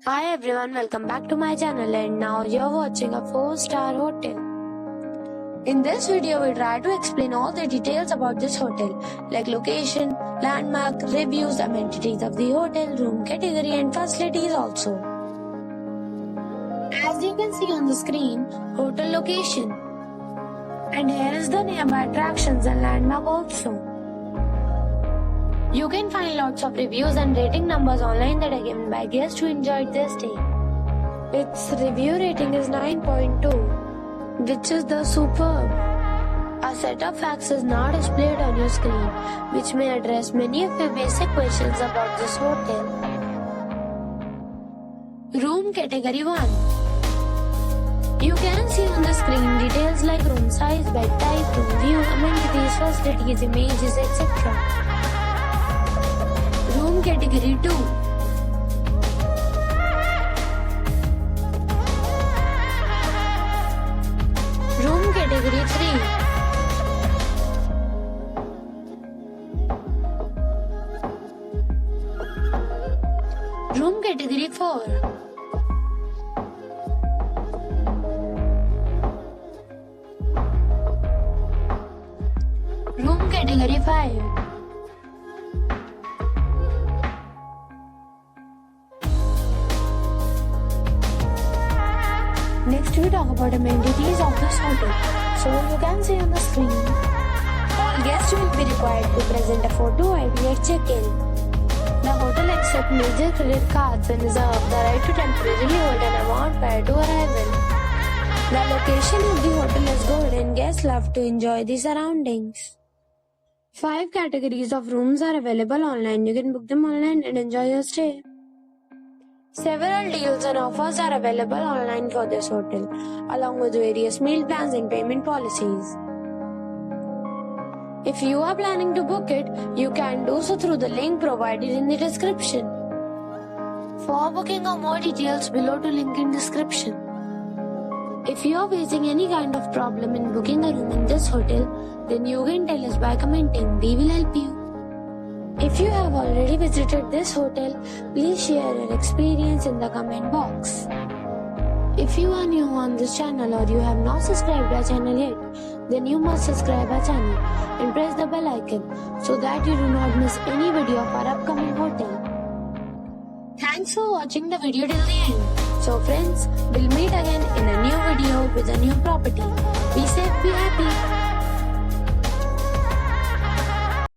Hi everyone, welcome back to my channel and now you're watching a 4-star hotel. In this video, we try to explain all the details about this hotel like location, landmark, reviews, amenities of the hotel, room category and facilities also. As you can see on the screen, hotel location. And here is the nearby attractions and landmark also. You can find lots of reviews and rating numbers online that are given by guests who enjoyed their stay. Its review rating is 9.2, which is the superb. A set of facts is now displayed on your screen, which may address many of your basic questions about this hotel. Room Category 1. You can see on the screen details like room size, bed type, room view, amenities, facilities, images, etc. Room Category 2. Room Category 3. Room Category 4. Room Category 5. Next we talk about amenities of this hotel. So you can see on the screen, all guests will be required to present a photo ID at check-in. The hotel accepts major credit cards and reserves the right to temporarily hold an amount prior to arrival. The location of the hotel is good and guests love to enjoy the surroundings. 5 categories of rooms are available online. You can book them online and enjoy your stay. Several deals and offers are available online for this hotel, along with various meal plans and payment policies. If you are planning to book it, you can do so through the link provided in the description. For booking or more details, below to link in description. If you are facing any kind of problem in booking a room in this hotel, then you can tell us by commenting. We will help you. If you have already visited this hotel, please share your experience in the comment box. If you are new on this channel or you have not subscribed our channel yet, then you must subscribe our channel and press the bell icon so that you do not miss any video of our upcoming hotel. Thanks for watching the video till the end. So friends, we'll meet again in a new video with a new property. Be safe, be happy.